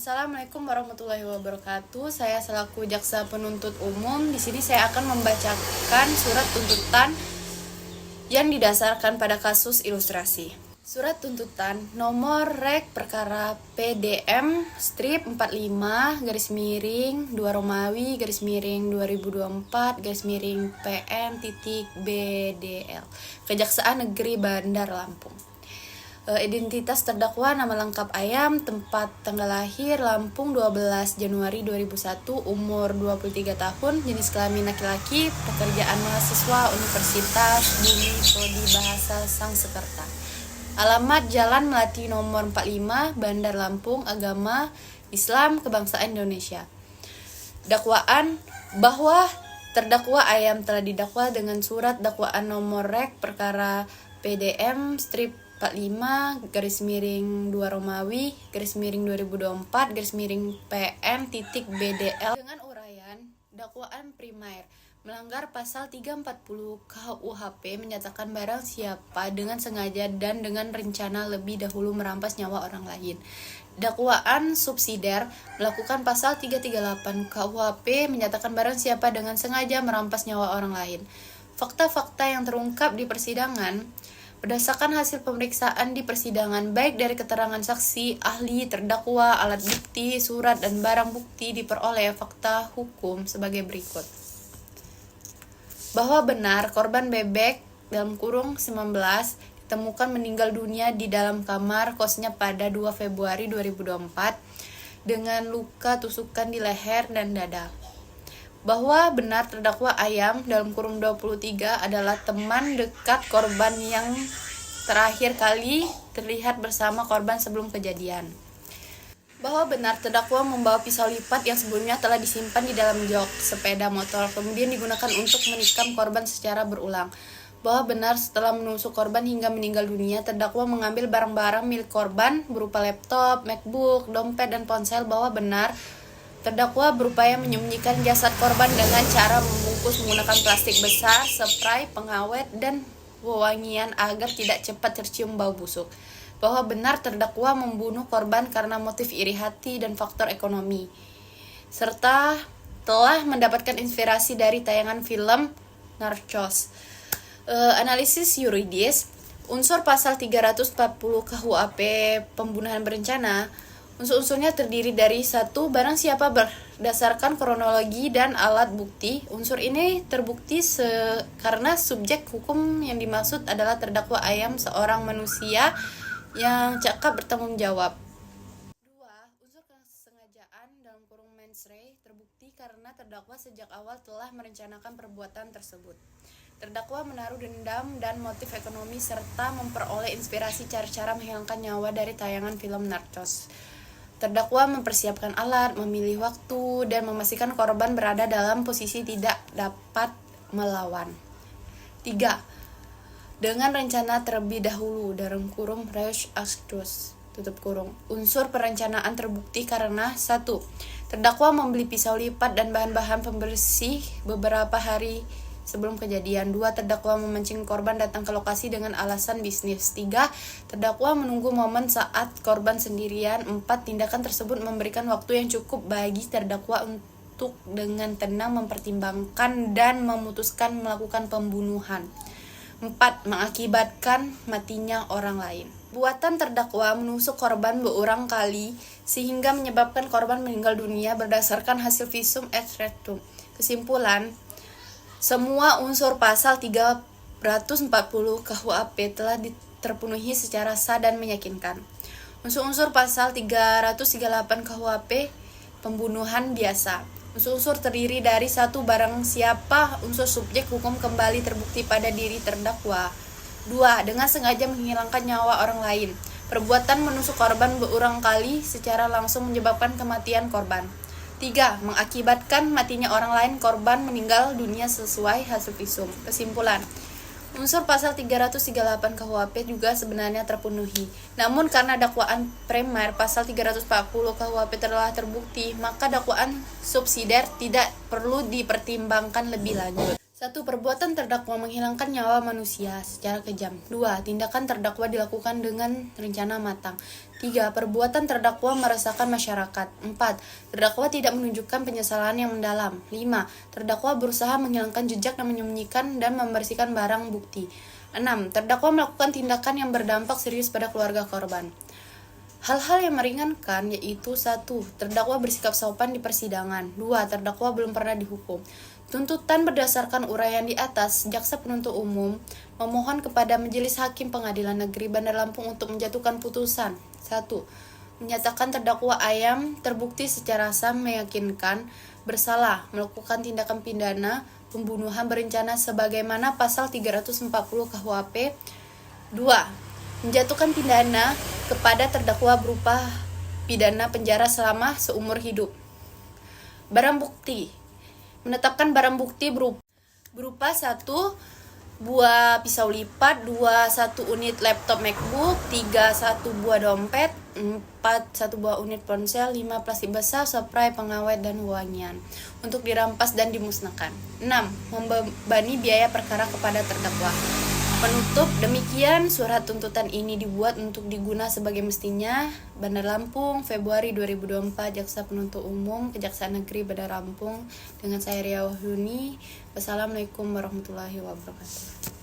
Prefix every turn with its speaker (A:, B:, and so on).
A: Assalamualaikum warahmatullahi wabarakatuh. Saya selaku jaksa penuntut umum. Di sini saya akan membacakan surat tuntutan yang didasarkan pada kasus ilustrasi. Surat tuntutan nomor rek perkara PDM strip 45 garis miring 2 Romawi garis miring 2024 garis miring PN titik BDL Kejaksaan Negeri Bandar Lampung. Identitas terdakwa nama lengkap Ayam, tempat tanggal lahir Lampung 12 Januari 2001, umur 23 tahun, jenis kelamin laki-laki, pekerjaan mahasiswa Universitas Bumi Prodi Bahasa Sangsekerta. Alamat Jalan Melati nomor 45, Bandar Lampung, agama Islam, kebangsaan Indonesia. Dakwaan bahwa terdakwa Ayam telah didakwa dengan surat dakwaan nomor rek perkara PDM strip 45 garis miring 2 Romawi garis miring 2024 garis miring PN titik BDL dengan uraian dakwaan primer melanggar pasal 340 KUHP menyatakan barang siapa dengan sengaja dan dengan rencana lebih dahulu merampas nyawa orang lain. Dakwaan subsidiar melakukan pasal 338 KUHP menyatakan barang siapa dengan sengaja merampas nyawa orang lain. Fakta-fakta yang terungkap di persidangan berdasarkan hasil pemeriksaan di persidangan, baik dari keterangan saksi, ahli, terdakwa, alat bukti, surat, dan barang bukti diperoleh fakta hukum sebagai berikut. Bahwa benar korban bebek dalam kurung 19 ditemukan meninggal dunia di dalam kamar kosnya pada 2 Februari 2024 dengan luka tusukan di leher dan dada. Bahwa benar terdakwa Ayam dalam kurung 23 adalah teman dekat korban yang terakhir kali terlihat bersama korban sebelum kejadian. Bahwa benar terdakwa membawa pisau lipat yang sebelumnya telah disimpan di dalam jok sepeda motor kemudian digunakan untuk menikam korban secara berulang. Bahwa benar setelah menusuk korban hingga meninggal dunia, terdakwa mengambil barang-barang milik korban berupa laptop, MacBook, dompet, dan ponsel. Bahwa benar terdakwa berupaya menyembunyikan jasad korban dengan cara membungkus menggunakan plastik besar, spray, pengawet, dan wewangian agar tidak cepat tercium bau busuk. Bahwa benar terdakwa membunuh korban karena motif iri hati dan faktor ekonomi, serta telah mendapatkan inspirasi dari tayangan film Narcos. Analisis yuridis, unsur pasal 340 KUHP pembunuhan berencana. Unsur-unsurnya terdiri dari 1. Barang siapa berdasarkan kronologi dan alat bukti. Unsur ini terbukti karena subjek hukum yang dimaksud adalah terdakwa Ayam, seorang manusia yang cakap bertanggung jawab. 2. Unsur kesengajaan dalam kurung mens rea terbukti karena terdakwa sejak awal telah merencanakan perbuatan tersebut. Terdakwa menaruh dendam dan motif ekonomi serta memperoleh inspirasi cara-cara menghilangkan nyawa dari tayangan film Narcos. Terdakwa mempersiapkan alat, memilih waktu, dan memastikan korban berada dalam posisi tidak dapat melawan. 3. Dengan rencana terlebih dahulu dalam kurung reus actus tutup kurung. Unsur perencanaan terbukti karena 1. Terdakwa membeli pisau lipat dan bahan-bahan pembersih beberapa hari sebelum kejadian. 2. Terdakwa memancing korban datang ke lokasi dengan alasan bisnis. 3. Terdakwa menunggu momen saat korban sendirian. 4. Tindakan tersebut memberikan waktu yang cukup bagi terdakwa untuk dengan tenang mempertimbangkan dan memutuskan melakukan pembunuhan. 4. Mengakibatkan matinya orang lain. Perbuatan terdakwa menusuk korban berulang kali sehingga menyebabkan korban meninggal dunia berdasarkan hasil visum et repertum. Kesimpulan, semua unsur pasal 340 KUHP telah terpenuhi secara sah dan meyakinkan. Unsur-unsur pasal 338 KUHP pembunuhan biasa. Unsur-unsur terdiri dari 1. Barang siapa unsur subjek hukum kembali terbukti pada diri terdakwa. 2. Dengan sengaja menghilangkan nyawa orang lain. Perbuatan menusuk korban berulang kali secara langsung menyebabkan kematian korban. 3. Mengakibatkan matinya orang lain, korban meninggal dunia sesuai hasil visum. Kesimpulan, unsur pasal 338 KUHP juga sebenarnya terpenuhi. Namun karena dakwaan primer pasal 340 KUHP telah terbukti, maka dakwaan subsidiar tidak perlu dipertimbangkan lebih lanjut. 1. Perbuatan terdakwa menghilangkan nyawa manusia secara kejam. 2. Tindakan terdakwa dilakukan dengan rencana matang. 3. Perbuatan terdakwa meresahkan masyarakat. 4. Terdakwa tidak menunjukkan penyesalan yang mendalam. 5. Terdakwa berusaha menghilangkan jejak dan menyembunyikan dan membersihkan barang bukti. 6. Terdakwa melakukan tindakan yang berdampak serius pada keluarga korban. Hal-hal yang meringankan yaitu 1. Terdakwa bersikap sopan di persidangan. 2. Terdakwa belum pernah dihukum. Tuntutan berdasarkan uraian di atas, jaksa penuntut umum memohon kepada Majelis Hakim Pengadilan Negeri Bandar Lampung untuk menjatuhkan putusan. 1. Menyatakan terdakwa Ayam terbukti secara sah meyakinkan bersalah melakukan tindakan pidana pembunuhan berencana sebagaimana pasal 340 KUHP. 2. Menjatuhkan pidana kepada terdakwa berupa pidana penjara selama seumur hidup. Barang bukti. Menetapkan barang bukti berupa 1 buah pisau lipat, 2 1 unit laptop MacBook, 3 1 buah dompet, 4 1 buah unit ponsel, 5 plastik basah, spray pengawet dan wangian untuk dirampas dan dimusnahkan. 6. Membebani biaya perkara kepada terdakwa. Penutup, demikian surat tuntutan ini dibuat untuk diguna sebagai mestinya. Bandar Lampung, Februari 2024, Jaksa Penuntut Umum, Kejaksaan Negeri Bandar Lampung, dengan saya Ria Wahyuni. Wassalamualaikum warahmatullahi wabarakatuh.